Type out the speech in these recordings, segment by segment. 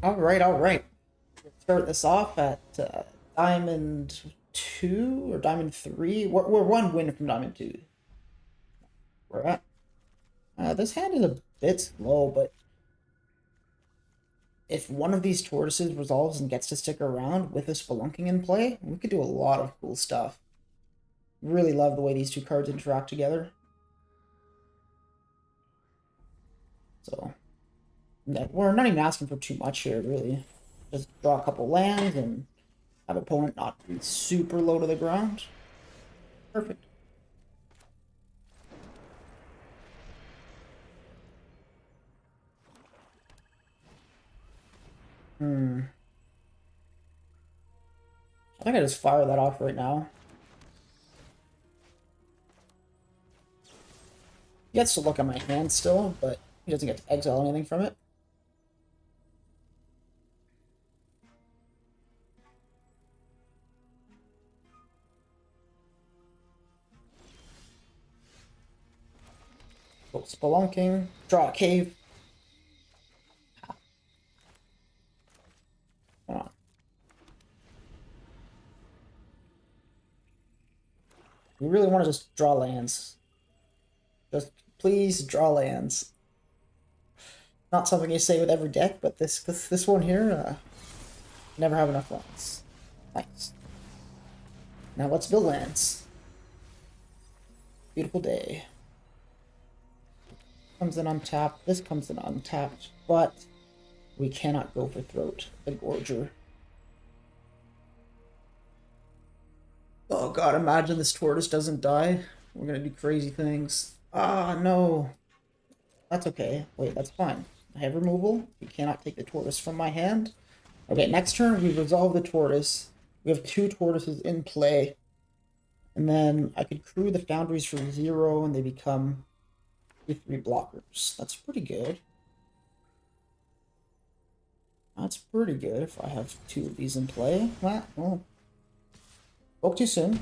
All right, all right. Let's start this off at Diamond 2 or Diamond 3. We're one win from Diamond 2. We're at. This hand is a bit slow, but if one of these tortoises resolves and gets to stick around with a Spelunking in play, we could do a lot of cool stuff. Really love the way these two cards interact together. So, we're not even asking for too much here, really. Just draw a couple lands and have opponent not be super low to the ground. Perfect. I think I just fire that off right now. He gets to look at my hand still, but he doesn't get to exile anything from it. Go Spelunking, draw a cave. Come on. We really want to just draw lands. Just please draw lands. Not something you say with every deck, but this one here, never have enough lands. Nice. Now let's build lands. Beautiful day. Comes in untapped. This comes in untapped, but we cannot go for Throat, the Gorger. Oh god, imagine this tortoise doesn't die. We're gonna do crazy things. Ah, no. That's okay. Wait, that's fine. I have removal. You cannot take the tortoise from my hand. Okay, next turn we resolve the tortoise. We have two tortoises in play. And then I could crew the Foundries for 0 and they become 3 blockers. That's pretty good. That's pretty good if I have two of these in play. Well, spoke too soon.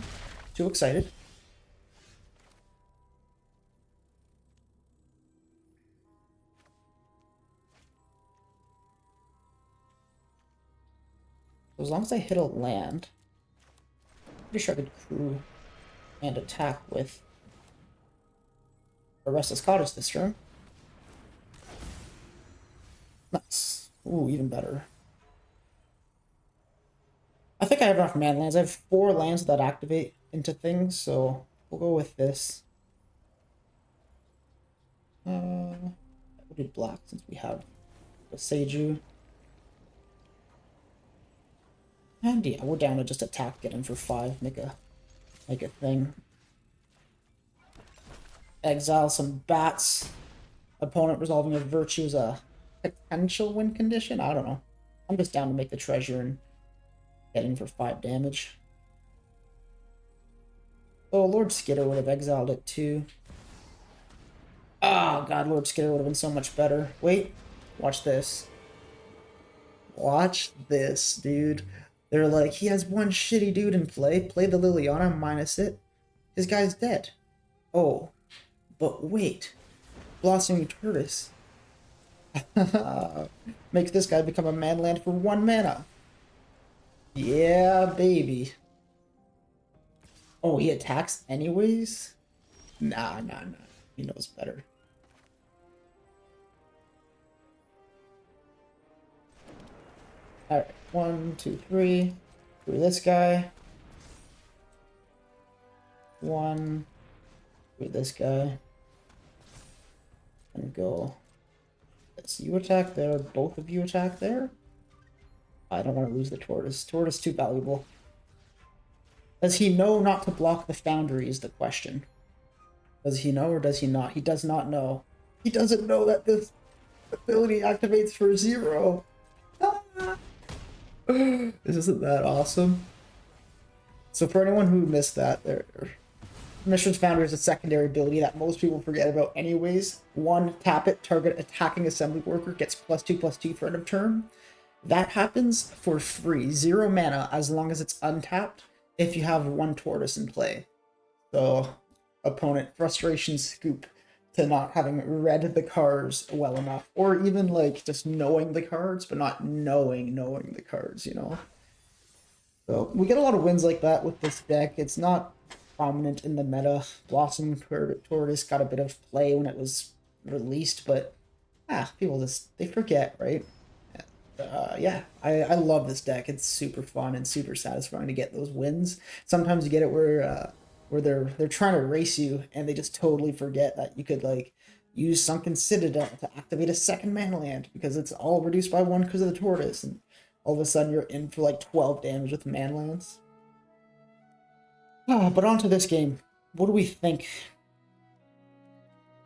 Too excited. So as long as I hit a land, I'm pretty sure I could crew and attack with a Restless Cottage this turn. Nice. Ooh, even better. I think I have enough mana lands. I have 4 lands that activate into things, so we'll go with this. We'll do black since we have the Seiju. And yeah, we're down to just attack, get in for 5, make a thing. Exile some bats. Opponent resolving a virtue is a potential win condition. I don't know. I'm just down to make the treasure and get in for 5 damage. Oh, Lord Skitter would have exiled it too. Oh god, Lord Skitter would have been so much better. Wait, watch this. Watch this, dude. They're like, he has one shitty dude in play. Play the Liliana, minus it. His guy's dead. Oh, but wait. Blossoming Tortoise. Makes this guy become a manland for 1 mana. Yeah, baby. Oh, he attacks anyways? Nah. He knows better. Alright, 1, 2, 3. Through this guy. 1. Through this guy. And go. Yes, you attack there, both of you attack there. I don't want to lose the tortoise. Tortoise too valuable. Does he know not to block the foundry is the question. Does he know or does he not? He does not know. He doesn't know that this ability activates for 0. Isn't that awesome? So for anyone who missed that, Mishra's Foundry is a secondary ability that most people forget about anyways. 1, tap it, target attacking assembly worker gets +2/+2 for end of turn. That happens for free, 0 mana, as long as it's untapped, if you have 1 tortoise in play. So, opponent, Frustration Scoop. to not having read the cards well enough, or even like just knowing the cards but not knowing the cards, you know. So we get a lot of wins like that with this deck. It's not prominent in the meta. Blossom Tortoise got a bit of play when it was released, but people just they forget, right? Yeah, I love this deck. It's super fun and super satisfying to get those wins. Sometimes you get it where they're trying to race you and they just totally forget that you could like use Sunken Citadel to activate a second mana land because it's all reduced by one because of the tortoise, and all of a sudden you're in for like 12 damage with mana lands. But on to this game. What do we think?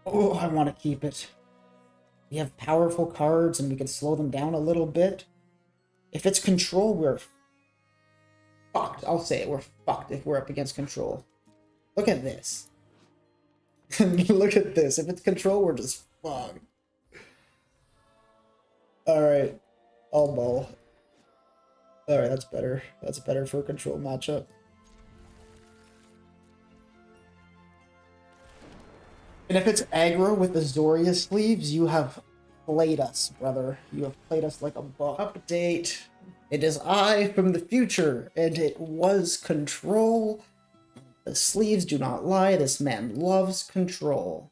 Oh, I want to keep it. We have powerful cards and we can slow them down a little bit. If it's control, we're fucked. I'll say it. We're fucked if we're up against control. Look at this. Look at this. If it's control, we're just fucked. Alright. I'll ball. Alright, that's better. That's better for a control matchup. And if it's aggro with the Zoria sleeves, you have played us, brother. You have played us like a buck. Update. It is I from the future, and it was control. The sleeves do not lie. This man loves control.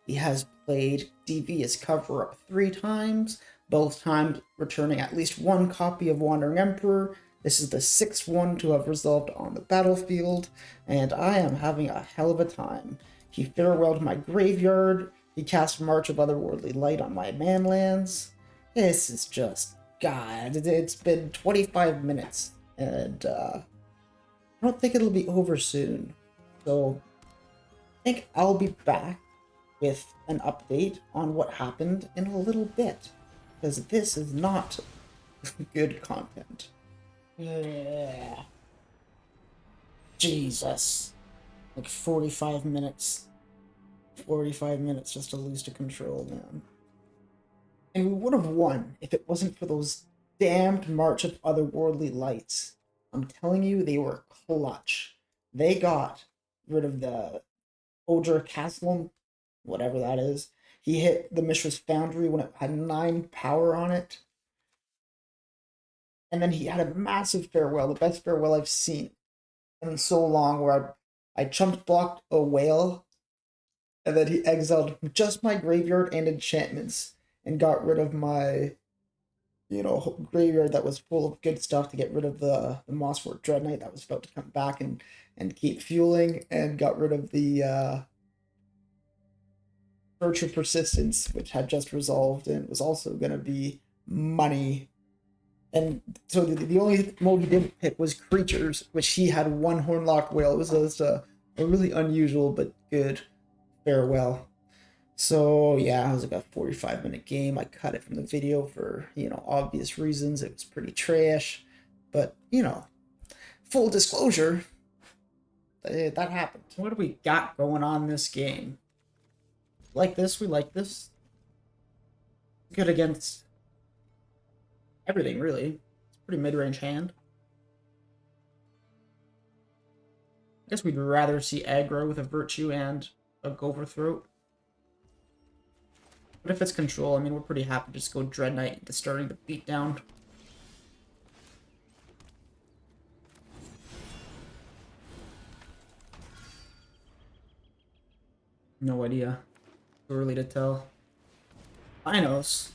He has played Devious Cover Up 3 times, both times returning at least one copy of Wandering Emperor. This is the 6th one to have resolved on the battlefield, and I am having a hell of a time. He farewelled my graveyard. He cast March of Otherworldly Light on my manlands. This is just... God, it's been 25 minutes, and I don't think it'll be over soon. So I think I'll be back with an update on what happened in a little bit, because this is not good content. Yeah. Jesus. Like 45 minutes. 45 minutes just to lose to control, man. And we would have won if it wasn't for those damned March of Otherworldly Lights. I'm telling you, they were clutch. They got rid of the Odra Castle, whatever that is. He hit the Mishra's Foundry when it had 9 power on it. And then he had a massive farewell, the best farewell I've seen in so long, where I chump blocked a whale, and then he exiled just my graveyard and enchantments and got rid of my, graveyard that was full of good stuff to get rid of the Mossfort Dread Knight that was about to come back and keep fueling, and got rid of the Virtue Persistence, which had just resolved and was also going to be money. And so the only mode he didn't pick was creatures, which he had 1 Hornlock Whale. It was just a really unusual but good farewell. So yeah, it was like a 45-minute game. I cut it from the video for, obvious reasons. It was pretty trash. But, full disclosure, that happened. What do we got going on in this game? Like this, we like this. Good against everything, really. It's a pretty mid-range hand. I guess we'd rather see aggro with a Virtue and a Gopher Throat. But if it's control, I mean, we're pretty happy to just go Dread Knight into starting the beatdown. No idea. Too early to tell. Dinos.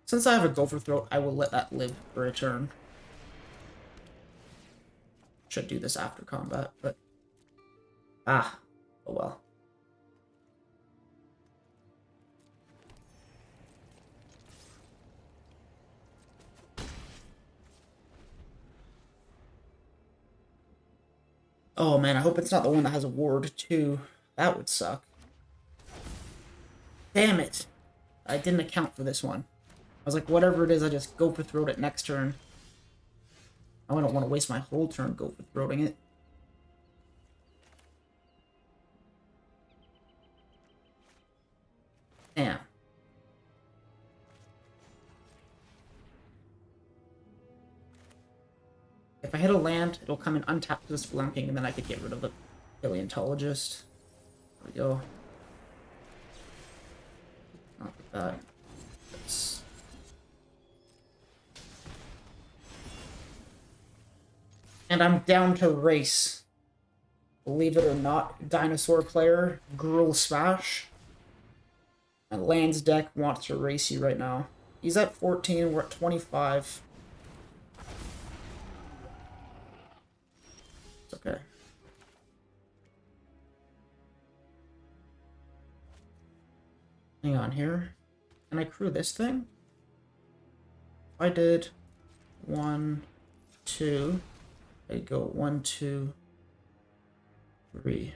Since I have a Gopher Throat, I will let that live for a turn. Should do this after combat, but... oh well. Oh man, I hope it's not the one that has a ward too. That would suck. Damn it! I didn't account for this one. I was like, whatever it is, I just Gopher Throat it next turn. I don't want to waste my whole turn Gopher Throating it. Damn. If I hit a land, it'll come in untapped to the Spelunking, and then I could get rid of it. Paleontologist. There we go. Not like that. That's... And I'm down to race. Believe it or not, dinosaur player, Gruel Smash. My lands deck wants to race you right now. He's at 14, we're at 25. It's okay. Hang on here. Can I crew this thing? I did 1, 2. I go 1, 2, 3.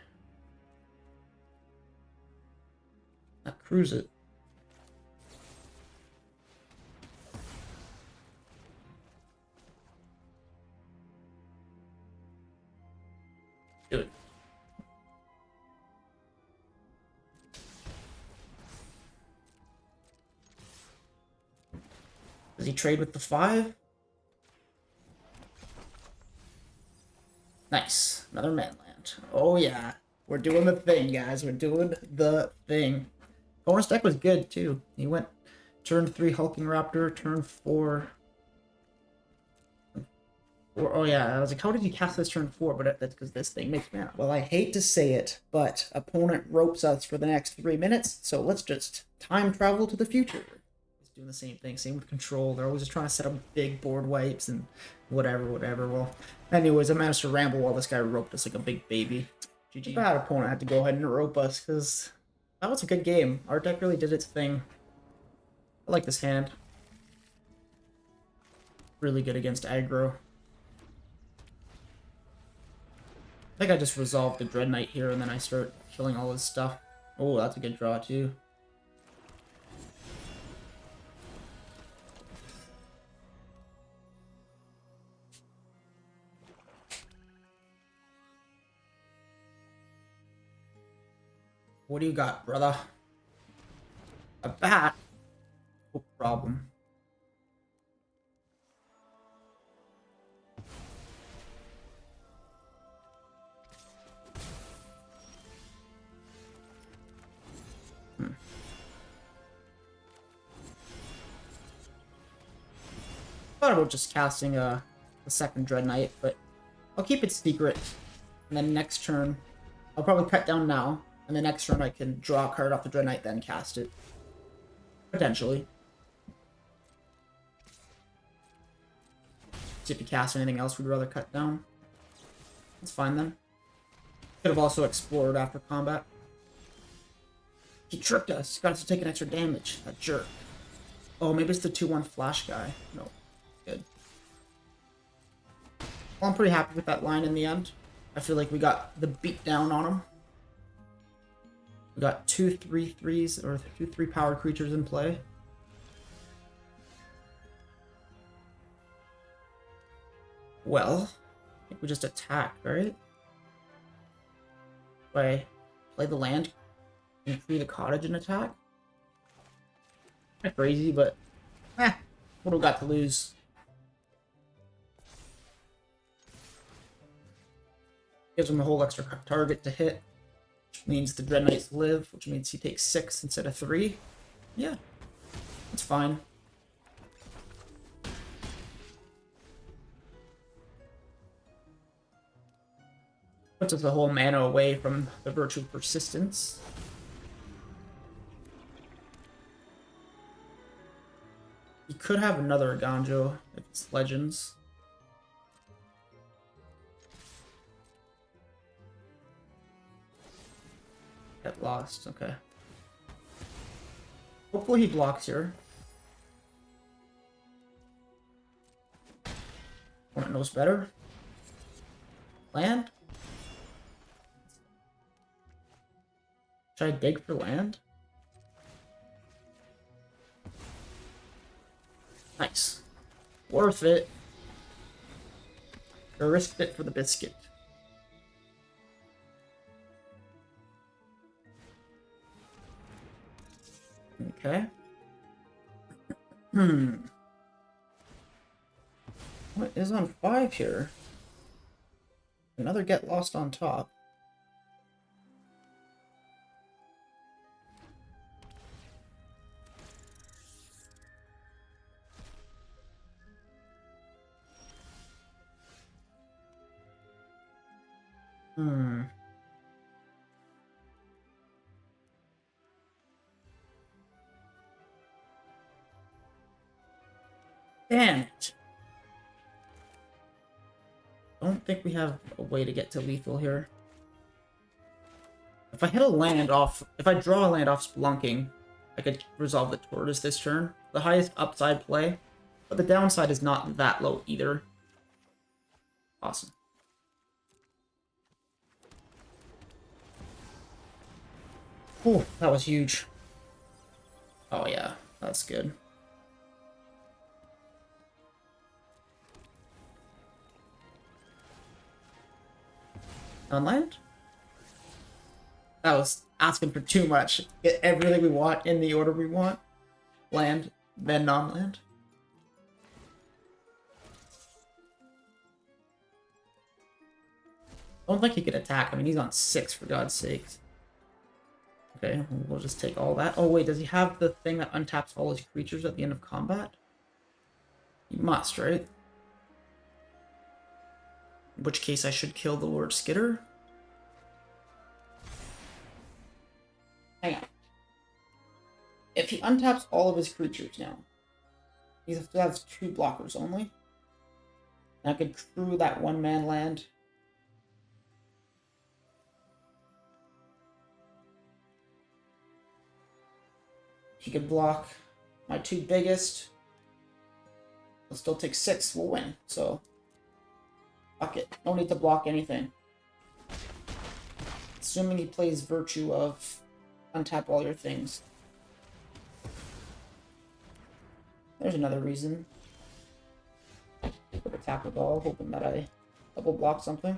That crews it. Do it. Does he trade with the 5? Nice. Another manland. Oh yeah. We're doing the thing, guys. We're doing the thing. Bonus deck was good, too. He went turn 3 Hulking Raptor, turn 4... Oh yeah, I was like, how did he cast this turn 4? But that's because this thing makes mana. Well, I hate to say it, but opponent ropes us for the next 3 minutes, so let's just time travel to the future. He's doing the same thing, same with control. They're always just trying to set up big board wipes and whatever. Well, anyways, I managed to ramble while this guy roped us like a big baby. GG. Bad opponent had to go ahead and rope us, because that was a good game. Our deck really did its thing. I like this hand. Really good against aggro. I think I just resolved the Dread Knight here, and then I start killing all his stuff. Oh, that's a good draw, too. What do you got, brother? A bat? No problem. Thought about just casting a second Dread Knight, but I'll keep it secret. And then next turn, I'll probably cut down now, and the next turn I can draw a card off the Dread Knight, then cast it. Potentially. See if you cast anything else we'd rather cut down. That's fine then. Could have also explored after combat. He tricked us. Got us to take an extra damage. That jerk. Oh, maybe it's the 2-1 flash guy. No. Good. Well, I'm pretty happy with that line in the end. I feel like we got the beat down on him. We got 2 3/3s or 2 3 power creatures in play. Well, I think we just attack, right? Play the land and free the cottage and attack. Kind of crazy, but what do we got to lose? Gives him a whole extra target to hit, which means the Dread Knights live, which means he takes 6 instead of 3. Yeah, that's fine. Puts us a whole mana away from the Virtue of Persistence. He could have another Ganjo if it's Legends. Get lost, okay. Hopefully he blocks here. Opponent knows better. Land? Should I dig for land? Nice. Worth it. I risked it for the biscuit. Okay. What is on 5 here? Another get lost on top. Hmm. Damn it. Don't think we have a way to get to lethal here. If I hit a land off, if I draw a land off Splunking, I could resolve the Tortoise this turn. The highest upside play, but the downside is not that low either. Awesome. Oh, that was huge. Oh yeah, that's good. On land? That was asking for too much. Get everything we want in the order we want. Land, then non-land. I don't think he could attack. I mean, he's on 6, for God's sakes. Okay, we'll just take all that. Oh, wait, does he have the thing that untaps all his creatures at the end of combat? He must, right? In which case I should kill the Lord Skitter. Hang on. If he untaps all of his creatures now, he has 2 blockers only. And I could crew that 1-man land. He could block my 2 biggest. He'll still take 6. We'll win. So, fuck it. No need to block anything. Assuming he plays Virtue of untap all your things. There's another reason. Could attack with all, hoping that I double block something.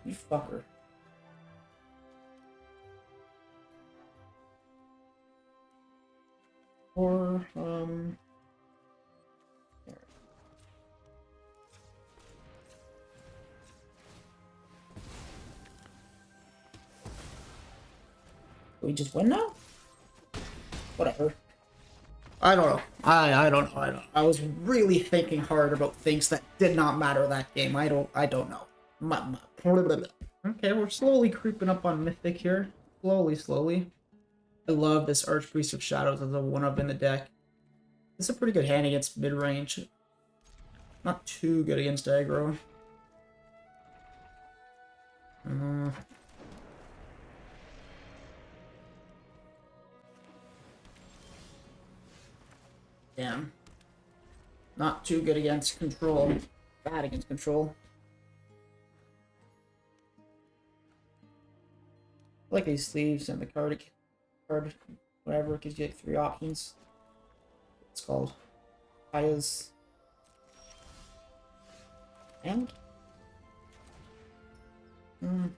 You fucker. Or, there. Do we just win now? Whatever. I don't know. I don't know. I was really thinking hard about things that did not matter that game. I don't know. Okay, we're slowly creeping up on Mythic here. Slowly. I love this Archpriest of Shadows as a 1-up in the deck. It's a pretty good hand against mid-range. Not too good against aggro. Damn. Not too good against control. Bad against control. I like these sleeves and the card, whatever, gives you like 3 options. It's called Kaya's and the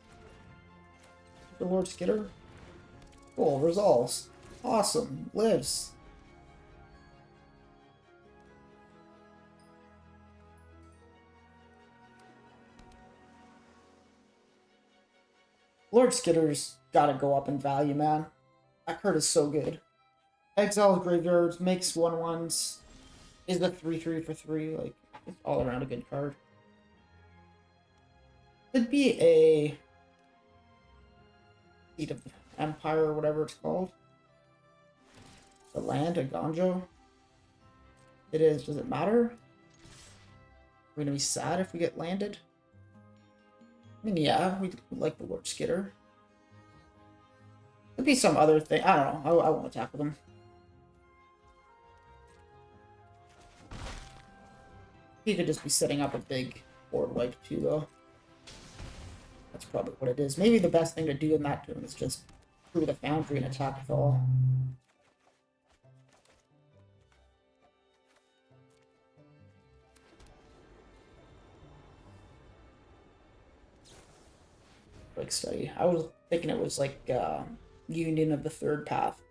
Lord Skitter. Cool, resolves. Awesome. Lives. Lord Skitter's gotta go up in value, man. That card is so good. Exiles graveyards, makes 1/1s, is the 3/3 for 3, like, it's all around a good card. Could be a Seat of the Empire or whatever it's called. The land, a Gonjo. It is, does it matter? We're gonna be sad if we get landed. I mean, yeah, we like the Lord Skitter. Could be some other thing. I don't know. I won't attack with him. He could just be setting up a big board wipe too, though. That's probably what it is. Maybe the best thing to do in that turn is just through the Foundry and attack with all. Like study. I was thinking it was like Union of the Third Path.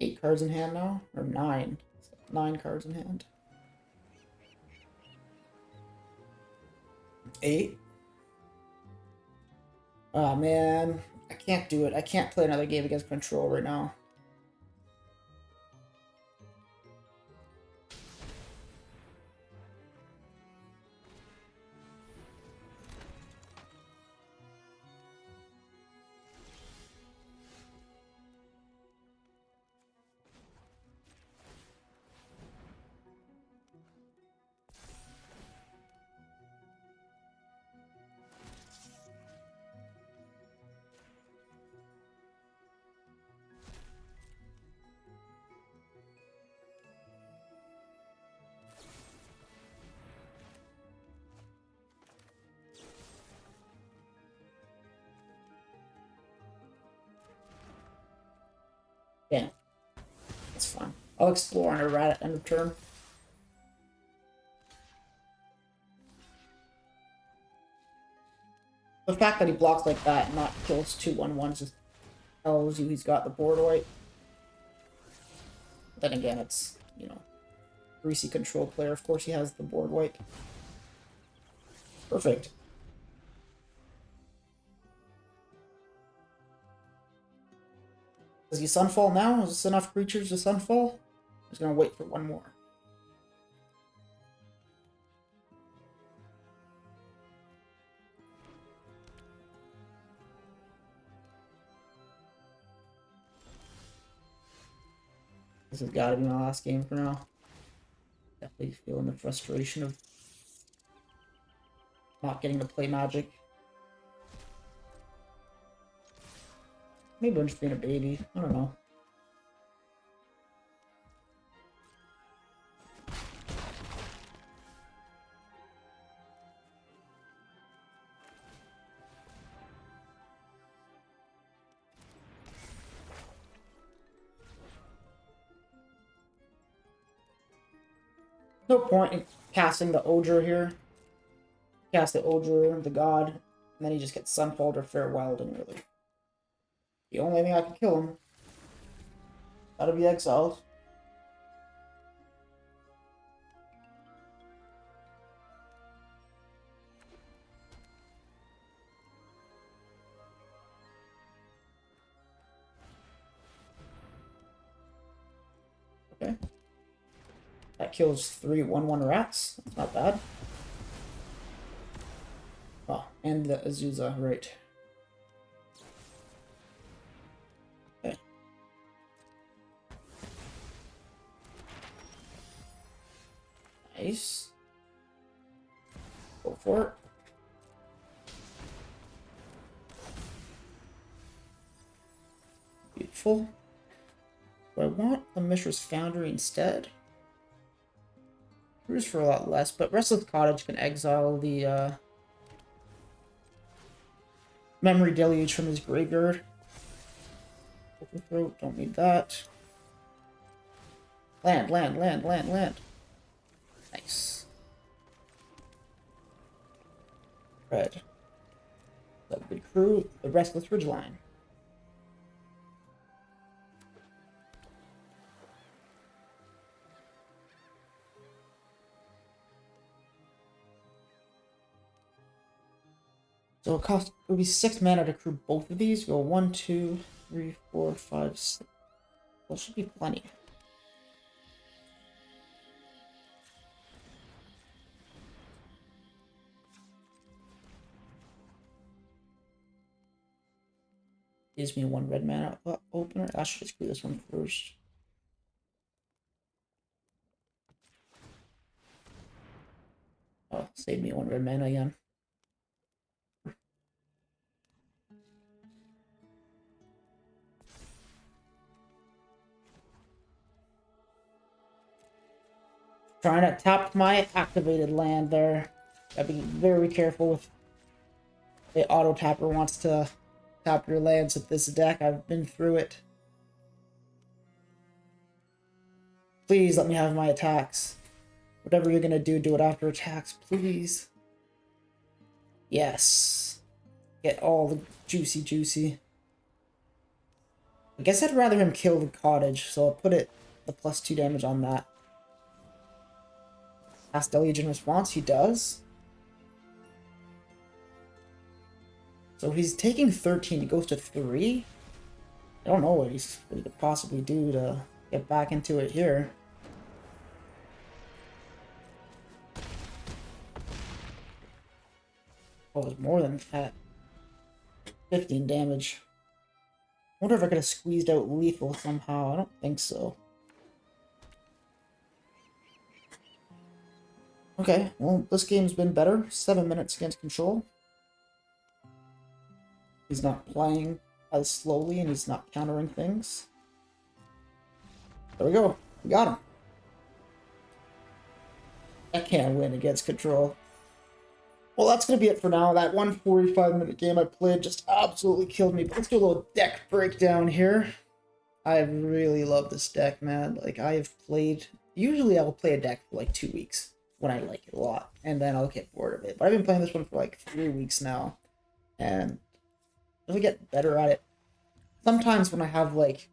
8 cards in hand now? Or 9. 9 cards in hand. 8? Oh man, I can't do it. I can't play another game against control right now. I'll explore on a rat at end of turn. The fact that he blocks like that and not kills 2/1/1s just tells you he's got the board wipe. Then again, it's, you know, greasy control player. Of course he has the board wipe. Perfect. Does he Sunfall now? Is this enough creatures to Sunfall? I'm just gonna wait for one more. This has got to be my last game for now. Definitely feeling the frustration of not getting to play Magic. Maybe I'm just being a baby. I don't know. No point in casting the Ogre here. Cast the Ogre, the God, and then he just gets Sunfalled or Fair Wilding, really. The only thing I can kill him. Gotta be exiled. Okay. That kills 3 1/1 rats. That's not bad. Oh, and the Azusa, right. Okay. Nice. Go for it. Beautiful. Do I want the Mishra's Foundry instead? Cruise for a lot less, but Restless Cottage can exile the Memory Deluge from his graveyard. Overthrow, don't need that. Land, land, land, land, land. Nice. Red. That good crew, the Restless Ridgeline. So it would be 6 mana to crew both of these. Go 1, 2, 3, 4, 5, 6. Well, should be plenty. Gives me 1 red mana opener. I should just crew this one first. Oh, save me 1 red mana again. Trying to tap my activated land there. Gotta be very careful with the auto tapper wants to tap your lands with this deck. I've been through it. Please let me have my attacks. Whatever you're gonna do it after attacks, please. Yes. Get all the juicy. I guess I'd rather him kill the cottage, so I'll put the +2 damage on that. Cast Deluge in response, he does. So he's taking 13, he goes to 3. I don't know what he could possibly do to get back into it here. Oh, it's more than that. 15 damage. I wonder if I could have squeezed out lethal somehow. I don't think so. Okay, well, this game's been better. 7 minutes against control. He's not playing as slowly and he's not countering things. There we go. We got him. I can't win against control. Well, that's going to be it for now. That 145-minute game I played just absolutely killed me. But let's do a little deck breakdown here. I really love this deck, man. Like, I have played... Usually I'll play a deck for like 2 weeks when I like it a lot, and then I'll get bored of it. But I've been playing this one for like 3 weeks now, and I'll get better at it. Sometimes when I have like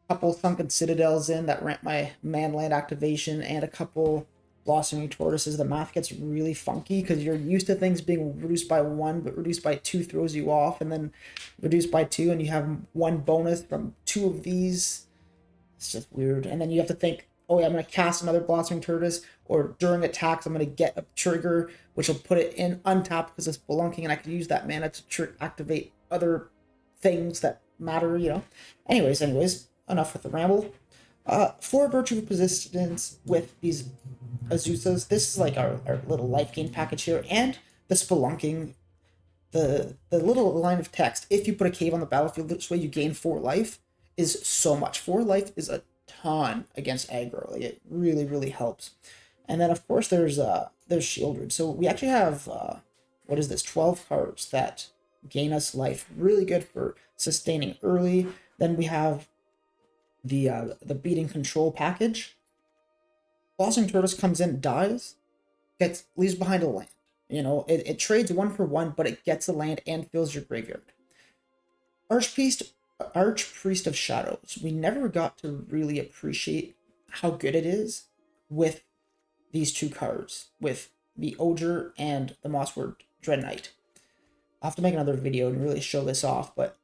a couple Sunken Citadels in that rent my manland activation and a couple Blossoming Tortoises, the math gets really funky because you're used to things being reduced by 1, but reduced by 2 throws you off, and then reduced by 2, and you have 1 bonus from 2 of these. It's just weird. And then you have to think, oh yeah, I'm going to cast another Blossoming Tortoise, or during attacks, I'm going to get a trigger, which will put it in untapped because it's Spelunking, and I can use that mana to activate other things that matter, you know. Anyways, enough with the ramble. 4 Virtue of Persistence with these Azuzas. This is like our little life gain package here, and the Spelunking, the little line of text, if you put a cave on the battlefield this way you gain 4 life, is so much. 4 life is a ton against aggro. Like, it really, really helps. And then of course there's Shieldred. So we actually have what is this, 12 cards that gain us life. Really good for sustaining early. Then we have the Beating Control package. Blossoming Tortoise comes in, dies, leaves behind a land. You know, it trades 1 for 1, but it gets a land and fills your graveyard. Archpriest of Shadows. We never got to really appreciate how good it is with these 2 cards, with the Ogre and the Mossword Dread Knight. I'll have to make another video and really show this off, but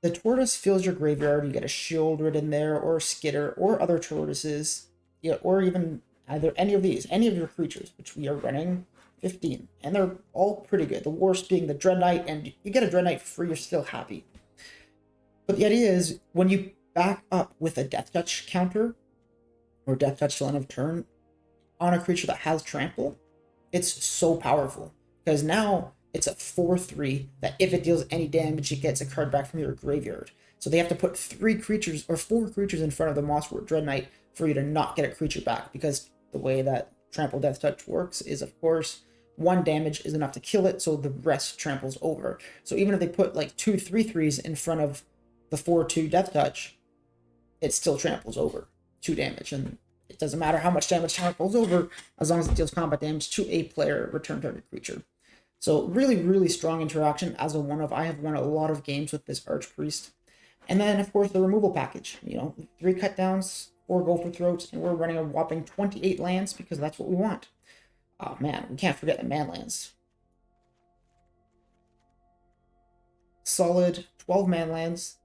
the tortoise fills your graveyard. You get a Shieldred in there, or a Skitter, or other tortoises, yeah, or even either any of your creatures, which we are running 15, and they're all pretty good. The worst being the Dread Knight, and you get a Dread Knight for free, you're still happy. But the idea is, when you back up with a Death Touch counter, or Death Touch till end of turn, on a creature that has Trample, it's so powerful. Because now it's a 4/3 that if it deals any damage, it gets a card back from your graveyard. So they have to put 3 creatures, or 4 creatures in front of the Mossword Dread Knight for you to not get a creature back. Because the way that Trample Death Touch works is, of course, 1 damage is enough to kill it, so the rest tramples over. So even if they put like 2 3/3s in front of the 4/2 Death Touch, it still tramples over 2 damage, and it doesn't matter how much damage tramples over as long as it deals combat damage to a player return target creature. So really, really strong interaction as a 1-of. I have won a lot of games with this Archpriest. And then of course the removal package, you know, 3 cut downs, 4 Gopher Throats, and we're running a whopping 28 lands because that's what we want. Oh man, we can't forget the man lands. Solid 12 man lands.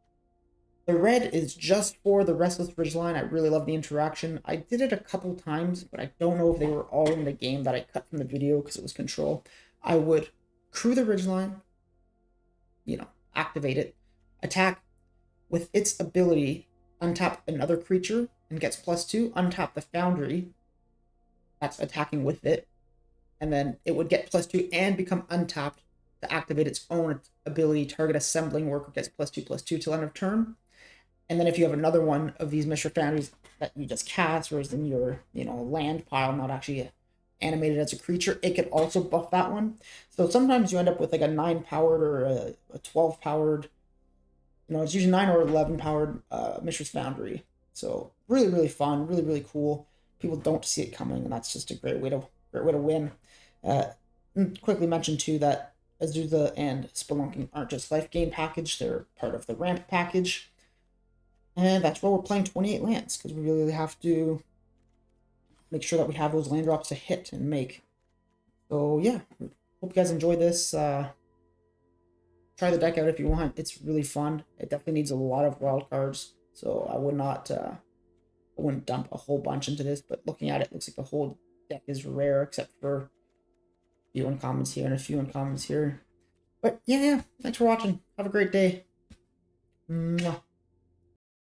The red is just for the Restless Ridgeline. I really love the interaction. I did it a couple times, but I don't know if they were all in the game that I cut from the video because it was control. I would crew the Ridgeline, you know, activate it, attack with its ability, untap another creature and gets +2, untap the Foundry, that's attacking with it, and then it would get +2 and become untapped to activate its own ability, target assembling worker gets +2/+2 till end of turn. And then if you have another one of these Mishra Foundries that you just cast, or is in your, you know, land pile, not actually animated as a creature, it could also buff that one. So sometimes you end up with like a 9 powered or a 12 powered, you know, it's usually 9 or 11 powered Mishra's Foundry. So really, really fun, really, really cool. People don't see it coming, and that's just a great way to win. Quickly mention too that Azusa and Spelunking aren't just life gain package, they're part of the ramp package. And that's why we're playing 28 lands, because we really have to make sure that we have those land drops to hit and make. So yeah, hope you guys enjoy this. Try the deck out if you want. It's really fun. It definitely needs a lot of wild cards, so I wouldn't dump a whole bunch into this, but looking at it, looks like the whole deck is rare except for a few uncommons here and a few uncommons here. But yeah, thanks for watching. Have a great day. Mwah.